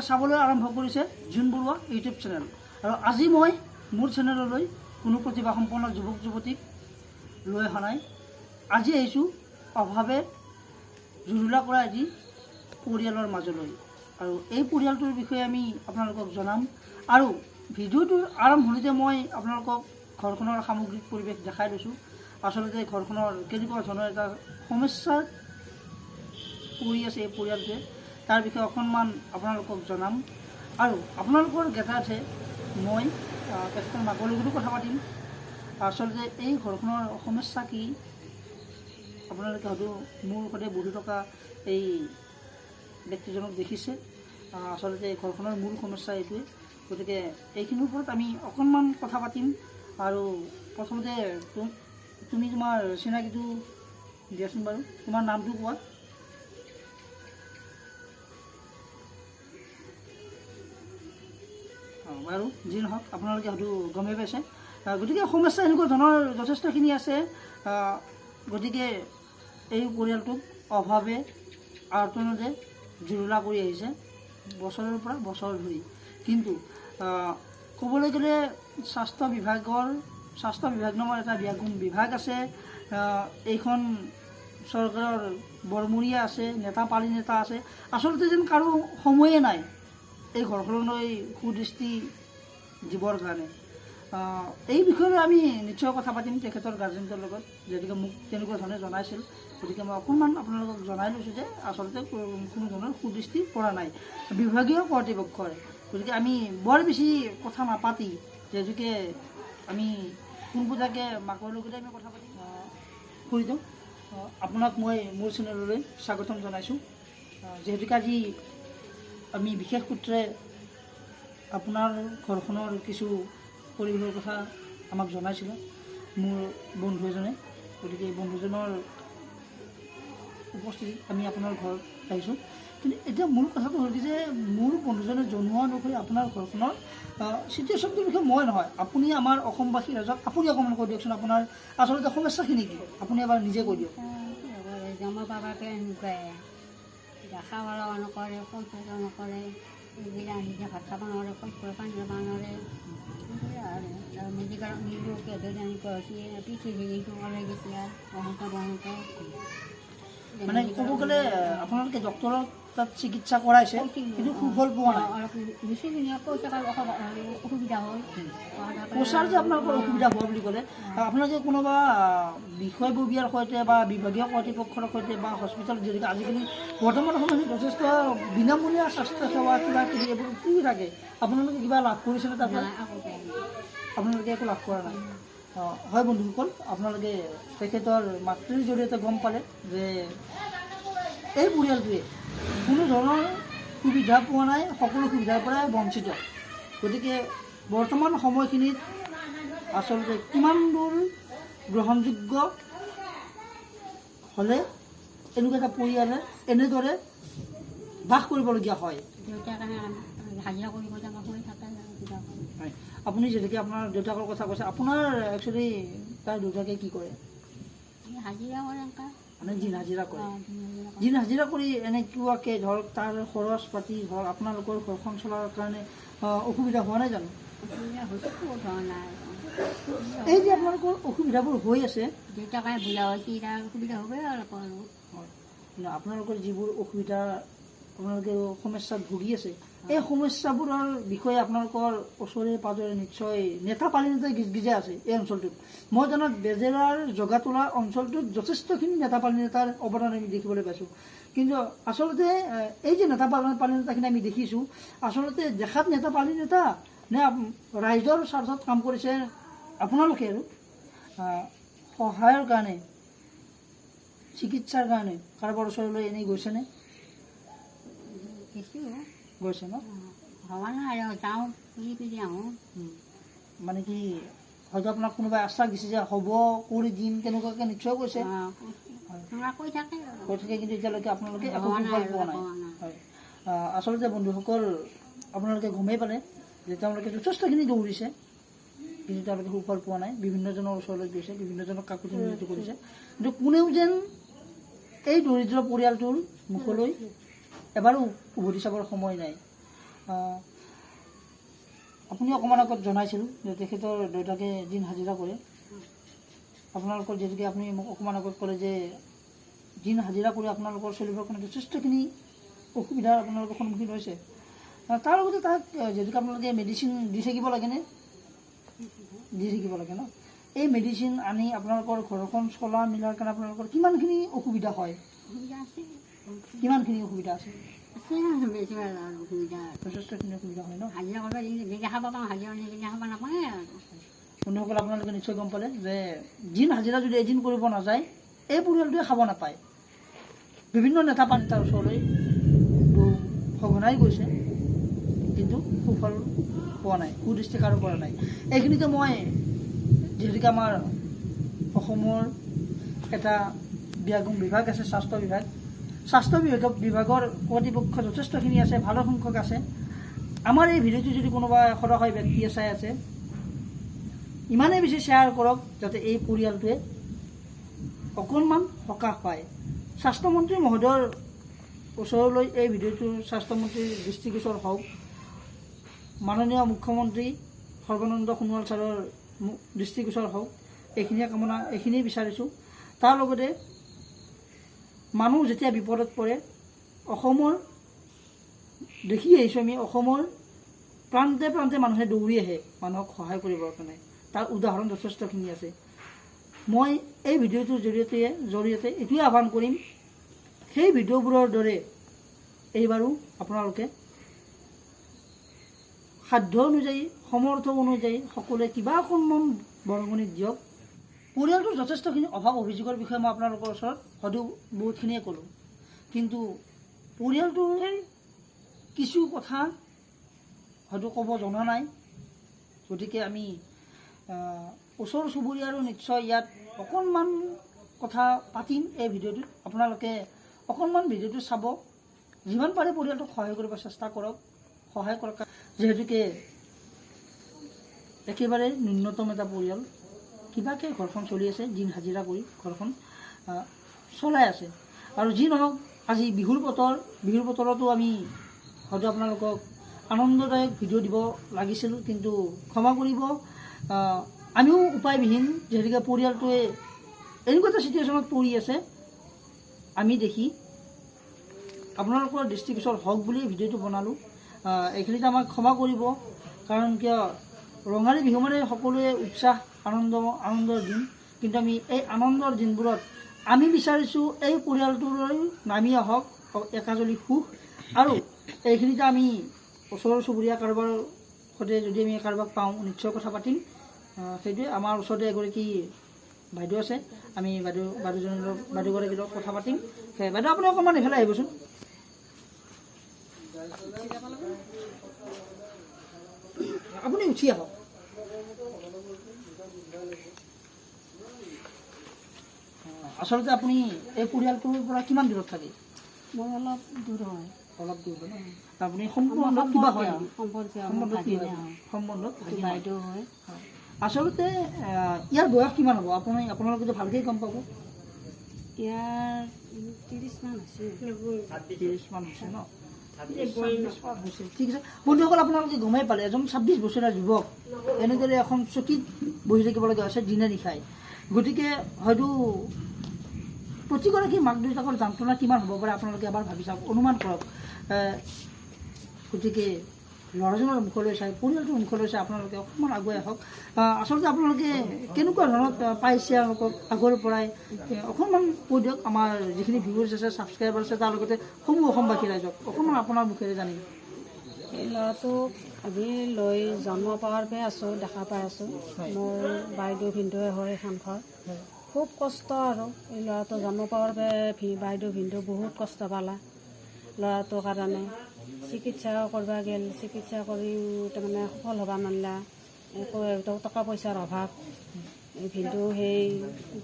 চাবলৈ আৰম্ভ কৰিছে জোন বৰুৱা ইউটিউব চেনেল। আৰু আজি মই মোৰ চেনেললৈ কোনো প্ৰতিভাসম্পন্ন যুৱক যুৱতীক লৈ অহা নাই। আজি আহিছোঁ অভাৱে জুৰুলা কৰা এটি পৰিয়ালৰ মাজলৈ, আৰু এই পৰিয়ালটোৰ বিষয়ে আমি আপোনালোকক জনাম। আৰু ভিডিঅ'টোৰ আৰম্ভণিতে মই আপোনালোকক ঘৰখনৰ সামগ্ৰিক পৰিৱেশ দেখাই লৈছোঁ। আচলতে ঘৰখনৰ কেনেকুৱা ধৰণৰ এটা সমস্যাত পৰি আছে এই পৰিয়ালটোৱে, তাৰ বিষয়ে অকণমান আপোনালোকক জনাম। আৰু আপোনালোকৰ জ্ঞাতাৰ্থে মই তেখেতৰ মাকৰ লগতো কথা পাতিম। আচলতে এই ঘৰখনৰ সমস্যা কি আপোনালোকে হয়তো মোৰ সৈতে বহি থকা এই ব্যক্তিজনক দেখিছে। আচলতে ঘৰখনৰ মূল সমস্যা এইটোৱে। গতিকে এইখিনিৰ ওপৰত আমি অকণমান কথা পাতিম। আৰু প্ৰথমতে তুমি তোমাৰ চিনাকিটো দিয়াচোন বাৰু, তোমাৰ নামটো কোৱা। বাৰু যি নহওক, আপোনালোকে হয়তো গমেই পাইছে। গতিকে সমস্যা এনেকুৱা ধৰণৰ যথেষ্টখিনি আছে। গতিকে এই পৰিয়ালটোক অভাৱে আৰ্তনাদে জুৰুলা কৰি আহিছে বছৰৰ পৰা বছৰ ধৰি। কিন্তু ক'বলৈ গ'লে স্বাস্থ্য বিভাগ নামৰ এটা বিভাগ আছে। এইখন চৰকাৰৰ বৰমূৰীয়া আছে, নেতা পালি নেতা আছে। আচলতে যেন কাৰো সময়ে নাই এই ঘৰখনলৈ সুদৃষ্টি দিবৰ কাৰণে। এই বিষয়ে আমি নিশ্চয় কথা পাতিম তেখেতৰ গাৰ্জেণ্টৰ লগত, যিহেতুকে মোক তেনেকুৱা ধৰণে জনাইছিল। গতিকে মই অকণমান আপোনালোকক জনাই লৈছোঁ যে আচলতে কোনো ধৰণৰ সুদৃষ্টি পৰা নাই বিভাগীয় কৰ্তৃপক্ষৰ। গতিকে আমি বৰ বেছি কথা নাপাতি, যিহেতুকে আমি পোনপটীয়াকৈ মাকৰ লগতে আমি কথা পাতিম। কৰি দিওঁ আপোনাক মই মোৰ চেনেললৈ স্বাগতম জনাইছোঁ। যিহেতুকে আজি আমি বিশেষ সূত্ৰে আপোনাৰ ঘৰখনৰ কিছু পৰিৱেশৰ কথা আমাক জনাইছিলে মোৰ বন্ধু এজনে। গতিকে এই বন্ধুজনৰ উপস্থিতিত আমি আপোনাৰ ঘৰত আহিছোঁ। কিন্তু এতিয়া মূল কথাটো হ'ল কি যে মোৰ বন্ধুজনে জনোৱা অনুসৰি আপোনাৰ ঘৰখনৰ চিটুৱেশ্যনটোৰ বিষয়ে মই নহয়, আপুনি আমাৰ অসমবাসী ৰাইজক আপুনি অকণমান কৈ দিয়কচোন। আপোনাৰ আচলতে সমস্যাখিনি কি আপুনি এবাৰ নিজে কৈ দিয়ক। জমা পাবাকে এনেকুৱাই দেখা মেলা নকৰে, সম্পৰ্ক নকৰে, এইবিলাক নিজে ভাত খাব নোৱাৰে, সম্পৰ্ক পানী খাব নোৱাৰে। আৰু মেডিকেলত নিলোঁ কেইদিন এনেকুৱা হৈছে, পিঠি হেৰিটো ওলাই গৈছে বহোতে মানে ক'ব গ'লে আপোনালোকে ডক্তৰক তাত চিকিৎসা কৰাইছে কিন্তু সুফল পোৱা নাই। অসুবিধা হ'ল। পইচাৰ যে আপোনালোকৰ অসুবিধা হোৱা বুলি ক'লে, আপোনালোকে কোনোবা বিষয়ববীয়াৰ সৈতে বা বিভাগীয় কৰ্তৃপক্ষৰ সৈতে বা হস্পিটেলত, যিহেতুকে আজিকালি বৰ্তমান সময়ত যথেষ্ট বিনামূলীয়া স্বাস্থ্যসেৱা কিবা কিবি এইবোৰ কি থাকে, আপোনালোকে কিবা লাভ কৰিছেনে তাৰ পৰা? আপোনালোকে একো লাভ কৰা নাই। হয় বন্ধুসকল, আপোনালোকে তেখেতৰ মাতৃৰ জৰিয়তে গম পালে যে এই পৰিয়ালটোৱে কোনো ধৰণৰ সুবিধা পোৱা নাই, সকলো সুবিধাৰ পৰাই বঞ্চিত। গতিকে বৰ্তমান সময়খিনিত আচলতে কিমান দূৰ গ্ৰহণযোগ্য হ'লে এনেকুৱা এটা পৰিয়ালে এনেদৰে বাস কৰিবলগীয়া হয়? হয়, আপুনি যেনেকৈ আপোনাৰ দেউতাকৰ কথা কৈছে, আপোনাৰ একচুৱেলি তাৰ দেউতাকে কি কৰে? মানে দিন হাজিৰা কৰে। দিন হাজিৰা কৰি এনেকুৱাকৈ ধৰক তাৰ খৰচ পাতি ধৰক আপোনালোকৰ ঘৰখন চলাৰ কাৰণে অসুবিধা হোৱা নাই জানো? এই যে আপোনালোকৰ অসুবিধাবোৰ হৈ আছে, দেউতাকে বুঢ়া হৈছে, অসুবিধা হ'বই অলপ আৰু। হয়, কিন্তু আপোনালোকৰ যিবোৰ অসুবিধা আপোনালোকে সমস্যাত ভুগি আছে, এই সমস্যাবোৰৰ বিষয়ে আপোনালোকৰ ওচৰে পাঁজৰে নিশ্চয় নেতা পালি নেতাই গিজগিজা আছে এই অঞ্চলটোত। মই জনাত বেজেৰাৰ জগাতলা অঞ্চলটোত যথেষ্টখিনি নেতা পালি নেতাৰ অৱদান আমি দেখিবলৈ পাইছোঁ। কিন্তু আচলতে এই যে নেতা পালি নেতাখিনি আমি দেখিছোঁ, আচলতে দেখাত নেতা পালি নেতা নে ৰাইজৰ স্বাৰ্থত কাম কৰিছে আপোনালোকে আৰু সহায়ৰ কাৰণে, চিকিৎসাৰ কাৰণে কাৰোবাৰ ওচৰলৈ এনেই গৈছেনে? গৈছে ন? হোৱা নাই আৰু যাওঁ ফুৰি আহোঁ। মানে কি হয়তো আপোনাক কোনোবাই আশ্বাস দিছে যে হ'ব কৰি দিম, তেনেকুৱাকৈ নিশ্চয় কৈছে। কৈ থাকে, কিন্তু এতিয়ালৈকে আপোনালোকে একো সুফল পোৱা নাই। হয়, আচলতে বন্ধুসকল আপোনালোকে গমেই পালে যে তেওঁলোকে যথেষ্টখিনি দৌৰিছে, কিন্তু তেওঁলোকে সুফল পোৱা নাই। বিভিন্নজনৰ ওচৰলৈ গৈছে, বিভিন্নজনক কাকতি মিনতি কৰিছে, কিন্তু কোনেও যেন এই দৰিদ্ৰ পৰিয়ালটোৰ মুখলৈ এবাৰো উভতি চাবৰ সময় নাই। আপুনি অকণমান আগত জনাইছিল যে তেখেতৰ দেউতাকে দিন হাজিৰা কৰে আপোনালোকৰ যিহেতুকে আপুনি মোক অকণমান আগত ক'লে যে দিন হাজিৰা কৰি আপোনালোকৰ চলিবৰ কাৰণে যথেষ্টখিনি অসুবিধাৰ আপোনালোকৰ সন্মুখীন হৈছে তাৰ লগতে তাক যিহেতুকে আপোনালোকে মেডিচিন দি থাকিব লাগেনে দি থাকিব লাগে ন এই মেডিচিন আনি আপোনালোকৰ ঘৰখন চলা মিলাৰ কাৰণে আপোনালোকৰ কিমানখিনি অসুবিধা হয় কিমানখিনি অসুবিধা আছে যথেষ্টখিনি অসুবিধা হয় ন বন্ধুসকল আপোনালোকে নিশ্চয় গম পালে যে দিন হাজিৰা যদি এদিন কৰিব নাযায় এই পৰিয়ালটোৱে খাব নাপায় বিভিন্ন নেতা পানেতাৰ ওচৰলৈ সঘনাই গৈছে কিন্তু সুফল পোৱা নাই সুদৃষ্টি কাৰো পৰা নাই এইখিনিতে মই যিহেতুকে আমাৰ অসমৰ এটা বিভাগ আছে স্বাস্থ্য বিভাগৰ কৰ্তৃপক্ষ যথেষ্টখিনি আছে ভালো সংখ্যক আছে আমাৰ এই ভিডিঅ'টো যদি কোনোবা সৰহীয়া ব্যক্তিয়ে চাই আছে ইমানেই বেছি শ্বেয়াৰ কৰক যাতে এই পৰিয়ালটোৱে অকণমান সকাহ পায় স্বাস্থ্যমন্ত্ৰী মহোদয়ৰ ওচৰলৈ এই ভিডিঅ'টো স্বাস্থ্যমন্ত্ৰীৰ দৃষ্টিগোচৰ হওক মাননীয় মুখ্যমন্ত্ৰী সৰ্বানন্দ সোণোৱাল ছাৰৰ দৃষ্টিগোচৰ হওক এইখিনিয়ে বিচাৰিছোঁ তাৰ লগতে মানুহ যেতিয়া বিপদত পৰে অসমৰ দেখি আহিছোঁ আমি অসমৰ প্ৰান্তে প্ৰান্তে মানুহে দৌৰি আহে মানুহক সহায় কৰিবৰ কাৰণে তাৰ উদাহৰণ যথেষ্টখিনি আছে মই এই ভিডিঅ'টোৰ জৰিয়তে এইটোৱে আহ্বান কৰিম সেই ভিডিঅ'বোৰৰ দৰে এইবাৰো আপোনালোকে সাধ্য অনুযায়ী সমৰ্থ অনুযায়ী সকলোৱে কিবা অকণমান বৰঙণি দিয়ক পৰিয়ালটোৰ যথেষ্টখিনি অভাৱ অভিযোগৰ বিষয়ে মই আপোনালোকৰ ওচৰত হয়তো বহুতখিনিয়ে ক'লোঁ কিন্তু পৰিয়ালটোৰ কিছু কথা হয়তো ক'ব জনা নাই গতিকে আমি ওচৰ চুবুৰীয়াৰো নিশ্চয় ইয়াত অকণমান কথা পাতিম এই ভিডিঅ'টোত আপোনালোকে অকণমান ভিডিঅ'টো চাব যিমান পাৰে পৰিয়ালটোক সহায় কৰিব চেষ্টা কৰক সহায় কৰক যিহেতুকে একেবাৰে ন্যূনতম এটা পৰিয়াল কিবাকে ঘৰখন চলি আছে দিন হাজিৰা কৰি ঘৰখন চলাই আছে আৰু যি নহওক আজি বিহুৰ বতৰতো আমি হয়তো আপোনালোকক আনন্দদায়ক ভিডিঅ' দিব লাগিছিল কিন্তু ক্ষমা কৰিব আমিও উপায়বিহীন যিহেতুকে পৰিয়ালটোৱে এনেকুৱা এটা চিটুৱেশ্যনত পৰি আছে আমি দেখি আপোনালোকৰ দৃষ্টিগোচৰ হওক বুলি ভিডিঅ'টো বনালোঁ এইখিনিতে আমাক ক্ষমা কৰিব কাৰণ কিয় ৰঙালী বিহু মানে সকলোৱে উৎসাহ আনন্দৰ দিন কিন্তু আমি এই আনন্দৰ দিনবোৰত আমি বিচাৰিছোঁ এই পৰিয়ালটোলৈ নামি আহক একাজলি সুখ আৰু এইখিনিতে আমি ওচৰ চুবুৰীয়া কাৰোবাৰ সৈতে যদি আমি কাৰোবাক পাওঁ নিশ্চয় কথা পাতিম সেইটোৱে আমাৰ ওচৰতে এগৰাকী বাইদেউ আছে আমি বাইদেউগৰাকীৰ লগত কথা পাতিম বাইদেউ আপুনি অকণমান এইফালে আহিবচোন আপুনি উঠি আহক আচলতে আপুনি এই পৰিয়ালটোৰ পৰা কিমান দূৰত থাকে মই অলপ দূৰ হয় আপুনি সম্বন্ধ কিবা হয় সম্বন্ধত বাইদেউ হয় আচলতে ইয়াৰ বয়স কিমান হ'ব আপোনালোকে ভালকৈ গম পাব ইয়াৰ 30 মান হৈছে 30 মান হৈছে ন ঠিক আছে বন্ধুসকল আপোনালোকে গমেই পালে এজন 26 বছৰীয়া যুৱক এনেদৰে এখন চকীত বহি থাকিব লগা হৈছে দিনে নিশাই গতিকে হয়তো প্ৰতিগৰাকী মাক দেউতাকৰ যন্ত্ৰণা কিমান হ'ব পাৰে আপোনালোকে এবাৰ ভাবি চাওক অনুমান কৰক গতিকে ল'ৰাজনৰ মুখলৈ চাই পৰিয়ালটোৰ মুখলৈ চাই আপোনালোকে অকণমান আগুৱাই আহক আচলতে আপোনালোকে কেনেকুৱা ধৰণত পাইছে তেওঁলোকক আগৰ পৰাই অকণমান কৈ দিয়ক আমাৰ যিখিনি ভিউৱাৰ্ছ আছে ছাবস্ক্ৰাইবাৰ আছে তাৰ লগতে সমূহ অসমবাসী ৰাইজক অকণমান আপোনাৰ মুখেৰে জানিম এই ল'ৰাটোক আমি লৈ জন্ম পাৱাৰ পৰাই আছোঁ দেখা পাই আছোঁ মোৰ বাইদেউ ভিনদেউৱে হয় এখন ঘৰ খুব কষ্ট আৰু এই ল'ৰাটো জন্ম পাৱাৰ পৰাই বাইদেউ ভিনদেউ বহুত কষ্ট পালা ল'ৰাটোৰ কাৰণে চিকিৎসা কৰিব গ'ল চিকিৎসা কৰিও তাৰমানে সফল হ'ব নোৱাৰিলা টকা পইচাৰ অভাৱ ভিনদেউ সেই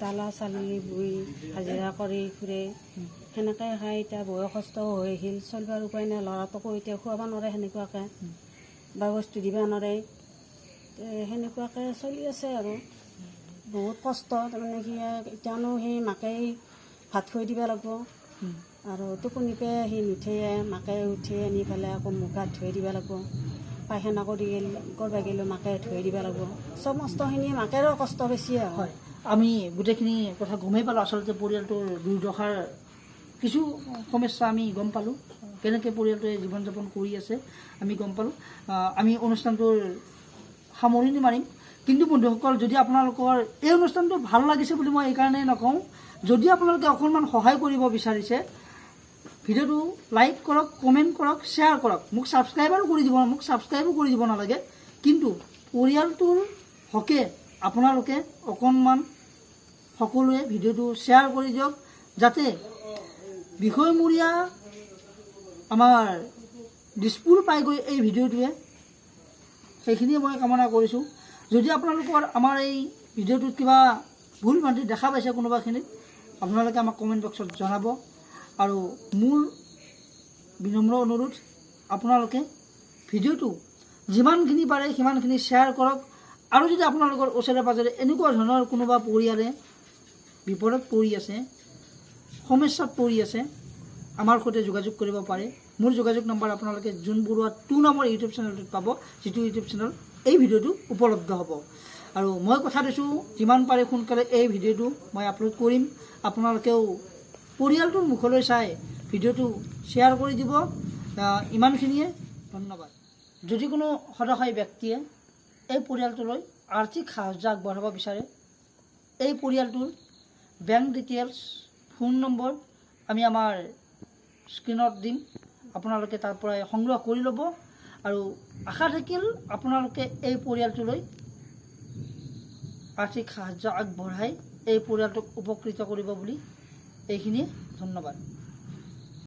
দালা চালি বৈ হাজিৰা কৰি ফুৰে সেনেকৈ খাই এতিয়া বয়সস্থ হৈ আহিল চলিবৰ উপায় নাই ল'ৰাটোকো এতিয়া খুৱাব নোৱাৰে সেনেকুৱাকৈ বা বস্তু দিব নোৱাৰে সেনেকুৱাকৈ চলি আছে আৰু বহুত কষ্ট তাৰমানে কি এতিয়ানো সেই মাকে ভাত খুৱাই দিব লাগিব আৰু টোপনিপে সি নুঠে মাকে উঠি আনি পেলাই আকৌ মুখ হাত ধুই দিব লাগিব পায়খানা কৰিব গ'লেও মাকে ধুই দিব লাগিব সমস্তখিনি মাকেৰো কষ্ট বেছি হয় আমি গোটেইখিনি কথা গমেই পালোঁ আচলতে পৰিয়ালটোৰ দুৰ্দশাৰ কিছু সমস্যা আমি গম পালোঁ কেনেকৈ পৰিয়ালটোৱে জীৱন যাপন কৰি আছে আমি গম পালোঁ আমি অনুষ্ঠানটোৰ সামৰণি মাৰিম কিন্তু বন্ধুসকল যদি আপোনালোকৰ এই অনুষ্ঠানটো ভাল লাগিছে বুলি মই এইকাৰণে নকওঁ যদি আপোনালোকে অকণমান সহায় কৰিব বিচাৰিছে ভিডিঅ'টো লাইক কৰক কমেণ্ট কৰক শ্বেয়াৰ কৰক মোক ছাবস্ক্ৰাইবো কৰি দিব নালাগে কিন্তু পৰিয়ালটোৰ হকে আপোনালোকে অকণমান সকলোৱে ভিডিঅ'টো শ্বেয়াৰ কৰি দিয়ক যাতে বিষয়মূৰীয়া আমাৰ দিছপুৰ পাইগৈ এই ভিডিঅ'টোৱে সেইখিনিয়ে মই কামনা কৰিছোঁ যদি আপোনালোকৰ আমাৰ এই ভিডিঅ'টোত কিবা ভুল ভ্ৰান্তি দেখা পাইছে কোনোবাখিনিত আপোনালোকে আমাক কমেণ্ট বক্সত জনাব আৰু মোৰ বিনম্ৰ অনুৰোধ আপোনালোকে ভিডিঅ'টো যিমানখিনি পাৰে সিমানখিনি শ্বেয়াৰ কৰক আৰু যদি আপোনালোকৰ ওচৰে পাজৰে এনেকুৱা ধৰণৰ কোনোবা পৰিয়ালে বিপদত পৰি আছে সমস্যাত পৰি আছে আমাৰ সৈতে যোগাযোগ কৰিব পাৰে মোৰ যোগাযোগ নম্বৰ আপোনালোকে জোন বৰুৱা 2 নামৰ ইউটিউব চেনেলটোত পাব যিটো ইউটিউব চেনেল এই ভিডিঅ'টো উপলব্ধ হ'ব আৰু মই কথা দিছোঁ যিমান পাৰে সোনকালে এই ভিডিঅ'টো মই আপলোড কৰিম আপোনালোকেও পৰিয়ালটোৰ মুখলৈ চাই ভিডিঅ'টো শ্বেয়াৰ কৰি দিব ইমানখিনিয়ে ধন্যবাদ যদি কোনো সদস্য ব্যক্তিয়ে এই পৰিয়ালটোলৈ আৰ্থিক সাহায্য আগবঢ়াব বিচাৰে এই পৰিয়ালটোৰ বেংক ডিটেইলছ ফোন নম্বৰ আমি আমাৰ স্ক্ৰীনত দিম আপোনালোকে তাৰ পৰাই সংগ্ৰহ কৰি ল'ব আৰু আশা থাকিল আপোনালোকে এই পৰিয়ালটোলৈ আৰ্থিক সাহায্য আগবঢ়াই এই পৰিয়ালটোক উপকৃত কৰিব বুলি এইখিনিয়ে ধন্যবাদ।